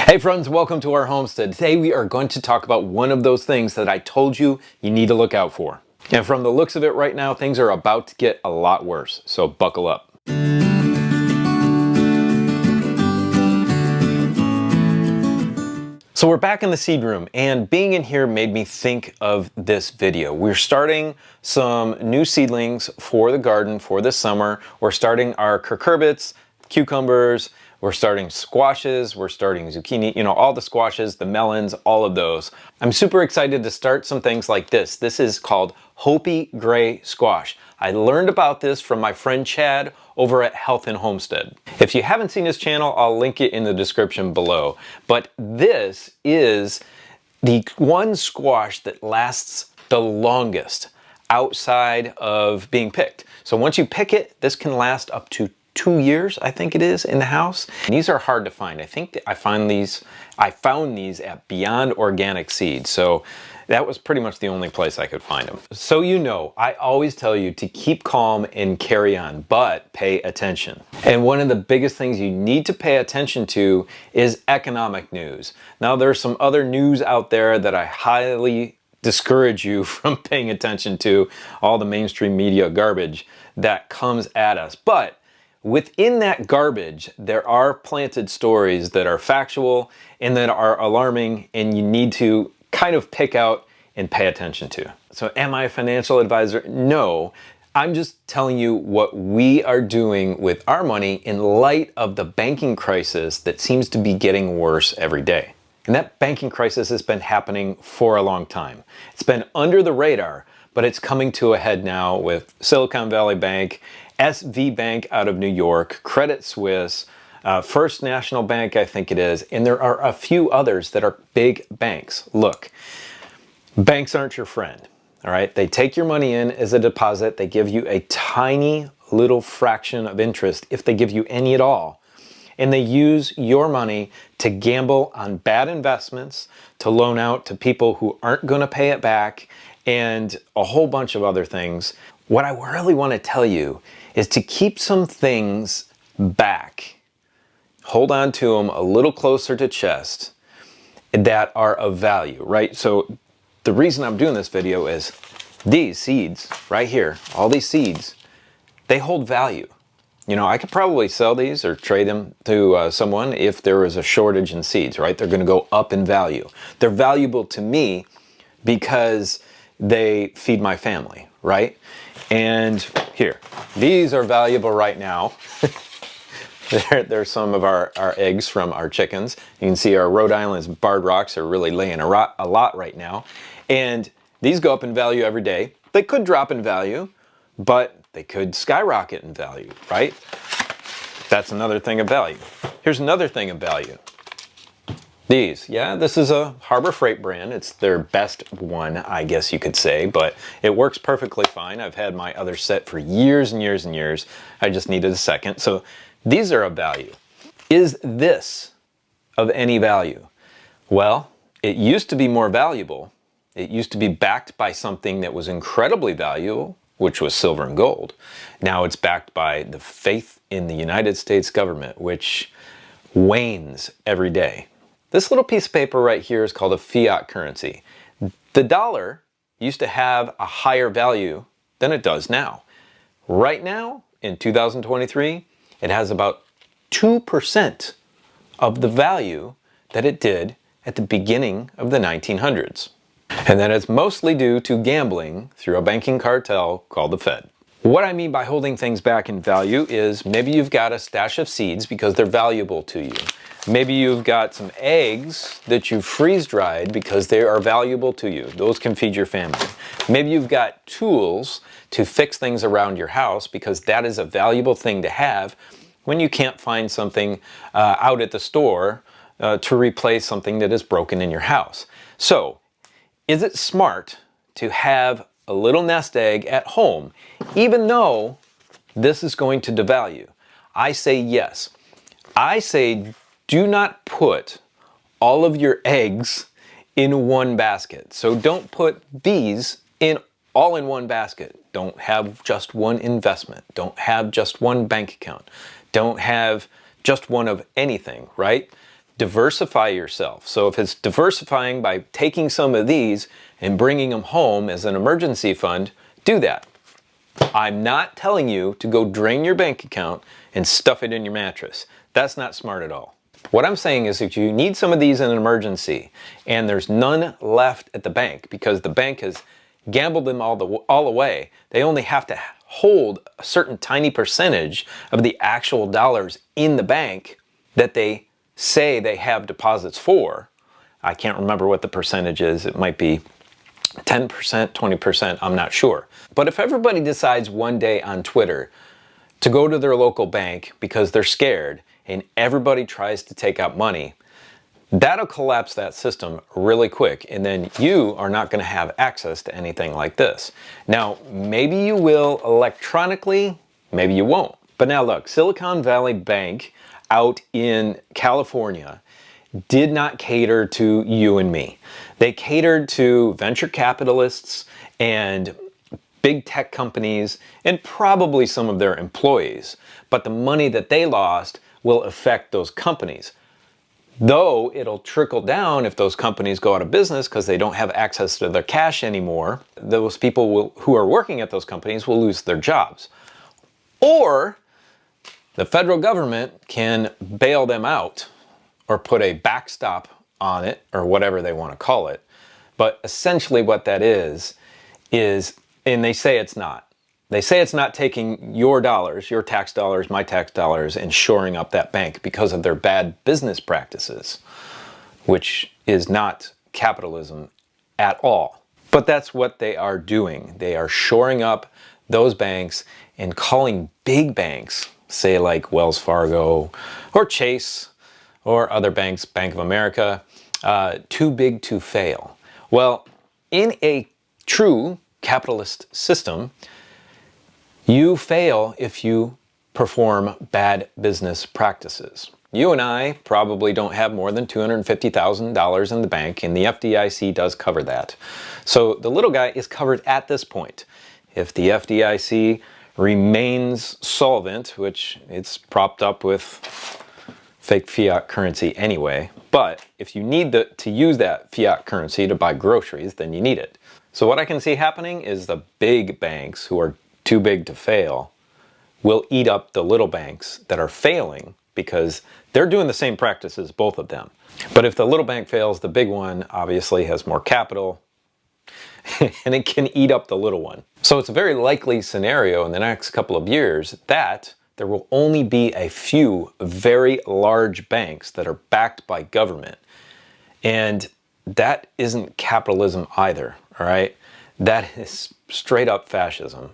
Hey friends, welcome to our homestead. Today we are going to talk about one of those things that I told you you need to look out for. And from the looks of it right now, things are about to get a lot worse, so buckle up. So we're back in the seed room, and being in here made me think of this video. We're starting some new seedlings for the garden for this summer. We're starting our cucurbits, cucumbers, we're starting squashes, we're starting zucchini, all the squashes, the melons, all of those. I'm super excited to start some things like this. This is called Hopi Gray Squash. I learned about this from my friend Chad over at Health and Homestead. If you haven't seen his channel, I'll link it in the description below. But this is the one squash that lasts the longest outside of being picked. So once you pick it, this can last up to 2 years, I think it is, in the house. And these are hard to find. I think I found these at Beyond Organic Seeds. So that was pretty much the only place I could find them. So I always tell you to keep calm and carry on, but pay attention. And one of the biggest things you need to pay attention to is economic news. Now there's some other news out there that I highly discourage you from paying attention to, all the mainstream media garbage that comes at us. But within that garbage, there are planted stories that are factual and that are alarming, and you need to kind of pick out and pay attention to. So am I a financial advisor? No, I'm just telling you what we are doing with our money in light of the banking crisis that seems to be getting worse every day. And that banking crisis has been happening for a long time. It's been under the radar, but it's coming to a head now with Silicon Valley Bank, SV Bank out of New York, Credit Suisse, First National Bank, I think it is, and there are a few others that are big banks. Look, banks aren't your friend, all right? They take your money in as a deposit. They give you a tiny little fraction of interest, if they give you any at all. And they use your money to gamble on bad investments, to loan out to people who aren't going to pay it back, and a whole bunch of other things. What I really want to tell you is to keep some things back. Hold on to them a little closer to chest that are of value, right? So the reason I'm doing this video is these seeds right here, all these seeds, they hold value. I could probably sell these or trade them to someone if there was a shortage in seeds, right? They're going to go up in value. They're valuable to me because they feed my family, right? And here, these are valuable right now. There's some of our eggs from our chickens. You can see our Rhode Island's barred rocks are really laying a lot right now. And these go up in value every day. They could drop in value, but they could skyrocket in value, right? That's another thing of value. Here's another thing of value. These, this is a Harbor Freight brand. It's their best one, I guess you could say, but it works perfectly fine. I've had my other set for years and years and years. I just needed a second. So these are of value. Is this of any value? Well, it used to be more valuable. It used to be backed by something that was incredibly valuable, which was silver and gold. Now it's backed by the faith in the United States government, which wanes every day. This little piece of paper right here is called a fiat currency. The dollar used to have a higher value than it does now. Right now, in 2023, it has about 2% of the value that it did at the beginning of the 1900s. And that is mostly due to gambling through a banking cartel called the Fed. What I mean by holding things back in value is maybe you've got a stash of seeds because they're valuable to you. Maybe you've got some eggs that you freeze dried because they are valuable to you. Those can feed your family. Maybe you've got tools to fix things around your house because that is a valuable thing to have when you can't find something out at the store to replace something that is broken in your house. So, is it smart to have a little nest egg at home, even though this is going to devalue? I say yes. I say do not put all of your eggs in one basket. So don't put these all in one basket. Don't have just one investment. Don't have just one bank account. Don't have just one of anything, right? diversify yourself. So if it's diversifying by taking some of these and bringing them home as an emergency fund, do that. I'm not telling you to go drain your bank account and stuff it in your mattress. That's not smart at all. What I'm saying is if you need some of these in an emergency and there's none left at the bank because the bank has gambled them all away, they only have to hold a certain tiny percentage of the actual dollars in the bank that they say they have deposits for. I can't remember what the percentage is. It might be 10%, 20%, I'm not sure. But if everybody decides one day on Twitter to go to their local bank because they're scared and everybody tries to take out money, that'll collapse that system really quick, and then you are not going to have access to anything like this. Now, maybe you will electronically, maybe you won't. But now look, Silicon Valley Bank out in California did not cater to you and me. They catered to venture capitalists and big tech companies and probably some of their employees. But the money that they lost will affect those companies. Though it'll trickle down if those companies go out of business because they don't have access to their cash anymore. Those people who are working at those companies will lose their jobs. Or the federal government can bail them out or put a backstop on it or whatever they want to call it. But essentially what that is, and they say it's not. They say it's not taking your dollars, your tax dollars, my tax dollars, and shoring up that bank because of their bad business practices, which is not capitalism at all. But that's what they are doing. They are shoring up those banks and calling big banks, say like Wells Fargo or Chase or other banks, Bank of America, too big to fail. Well, in a true capitalist system, you fail if you perform bad business practices. You and I probably don't have more than $250,000 in the bank, and the FDIC does cover that. So the little guy is covered at this point. If the FDIC remains solvent, which it's propped up with fake fiat currency anyway, but if you need to use that fiat currency to buy groceries, then you need it. So what I can see happening is the big banks who are too big to fail will eat up the little banks that are failing because they're doing the same practices, both of them. But if the little bank fails, the big one obviously has more capital and it can eat up the little one. So it's a very likely scenario in the next couple of years that there will only be a few very large banks that are backed by government. And that isn't capitalism either, all right? That is straight up fascism.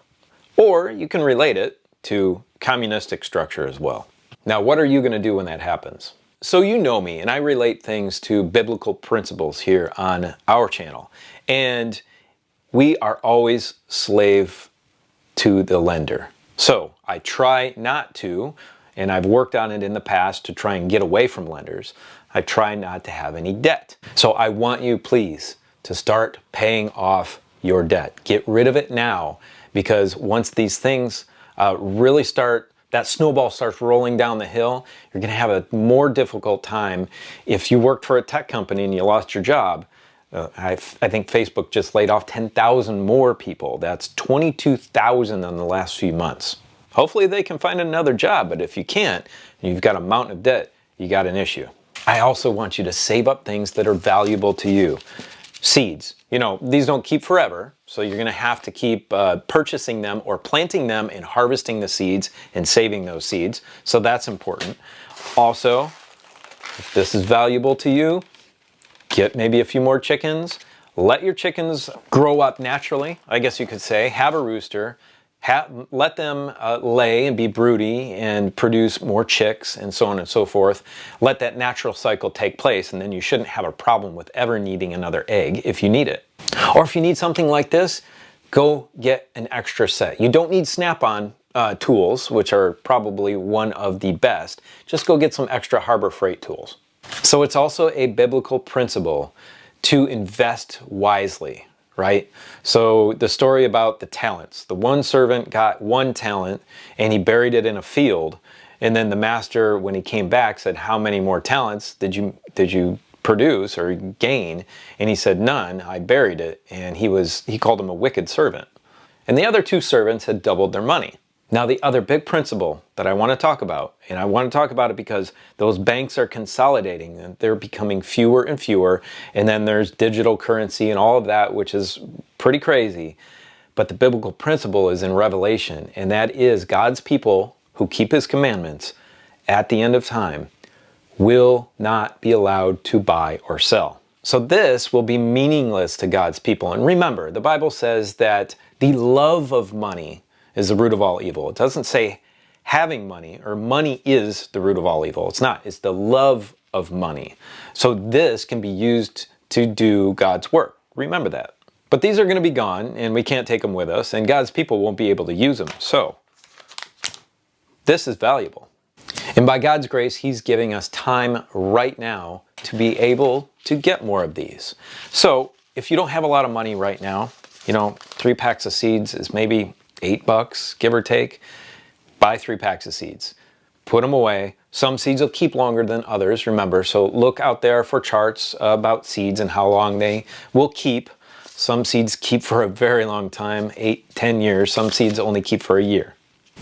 Or you can relate it to communistic structure as well. Now, what are you going to do when that happens? So you know me, and I relate things to biblical principles here on our channel. And we are always slave to the lender. So I try not to, and I've worked on it in the past to try and get away from lenders. I try not to have any debt. So I want you, please, to start paying off your debt. Get rid of it now. Because once these things really start, that snowball starts rolling down the hill, you're going to have a more difficult time. If you worked for a tech company and you lost your job, I think Facebook just laid off 10,000 more people. That's 22,000 in the last few months. Hopefully they can find another job, but if you can't, and you've got a mountain of debt, you got an issue. I also want you to save up things that are valuable to you. Seeds. You know, these don't keep forever, so you're going to have to keep purchasing them or planting them and harvesting the seeds and saving those seeds. So that's important. Also, if this is valuable to you, get maybe a few more chickens. Let your chickens grow up naturally, I guess you could say. Have a rooster. Let them lay and be broody and produce more chicks and so on and so forth. Let that natural cycle take place, and then you shouldn't have a problem with ever needing another egg if you need it. Or if you need something like this, go get an extra set. You don't need Snap-on tools, which are probably one of the best. Just go get some extra Harbor Freight tools. So it's also a biblical principle to invest wisely. Right? So the story about the talents. The one servant got one talent and he buried it in a field, And then the master, when he came back, said, how many more talents did you produce or gain? And he said, none. I buried it. And he called him a wicked servant. And the other 2 servants had doubled their money. Now, the other big principle that I want to talk about, and I want to talk about it because those banks are consolidating and they're becoming fewer and fewer. And then there's digital currency and all of that, which is pretty crazy. But the biblical principle is in Revelation, and that is God's people who keep his commandments at the end of time will not be allowed to buy or sell. So this will be meaningless to God's people. And remember, the Bible says that the love of money is the root of all evil. It doesn't say having money or money is the root of all evil. It's not. It's the love of money. So this can be used to do God's work. Remember that. But these are going to be gone and we can't take them with us and God's people won't be able to use them. So this is valuable. And by God's grace, he's giving us time right now to be able to get more of these. So if you don't have a lot of money right now, 3 packs of seeds is maybe $8, give or take. Buy 3 packs of seeds. Put them away. Some seeds will keep longer than others, remember. So look out there for charts about seeds and how long they will keep. Some seeds keep for a very long time, 8, 10 years. Some seeds only keep for a year.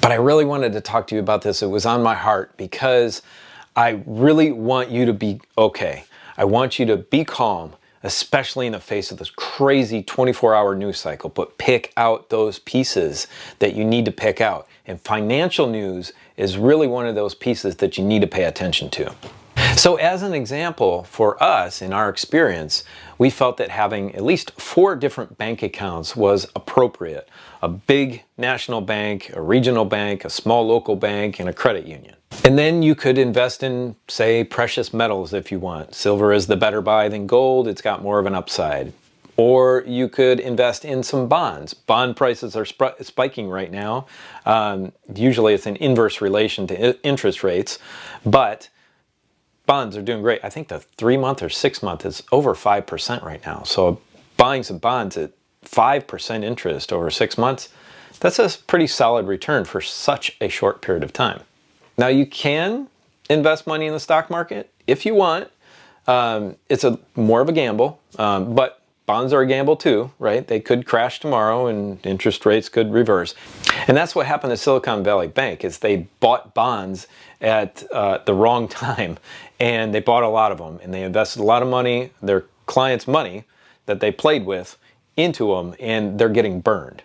But I really wanted to talk to you about this. It was on my heart because I really want you to be okay. I want you to be calm, especially in the face of this crazy 24-hour news cycle. But pick out those pieces that you need to pick out. And financial news is really one of those pieces that you need to pay attention to. So as an example, for us, in our experience, we felt that having at least 4 different bank accounts was appropriate. A big national bank, a regional bank, a small local bank, and a credit union. And then you could invest in, say, precious metals if you want. Silver is the better buy than gold. It's got more of an upside. Or you could invest in some bonds. Bond prices are spiking right now. Usually it's an inverse relation to interest rates, but bonds are doing great. I think the 3-month or 6-month is over 5% right now. So buying some bonds at 5% interest over 6 months, that's a pretty solid return for such a short period of time. Now you can invest money in the stock market if you want. It's more of a gamble, but bonds are a gamble too, right? They could crash tomorrow and interest rates could reverse. And that's what happened to Silicon Valley Bank is they bought bonds at the wrong time and they bought a lot of them and they invested a lot of money, their clients' money that they played with into them, and they're getting burned.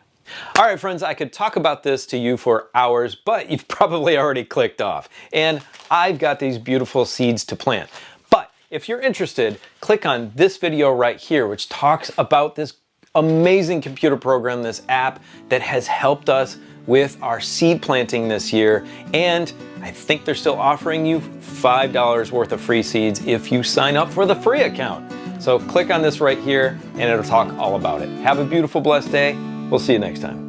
All right, friends, I could talk about this to you for hours, but you've probably already clicked off. And I've got these beautiful seeds to plant. But if you're interested, click on this video right here, which talks about this amazing computer program, this app that has helped us with our seed planting this year. And I think they're still offering you $5 worth of free seeds if you sign up for the free account. So click on this right here and it'll talk all about it. Have a beautiful, blessed day. We'll see you next time.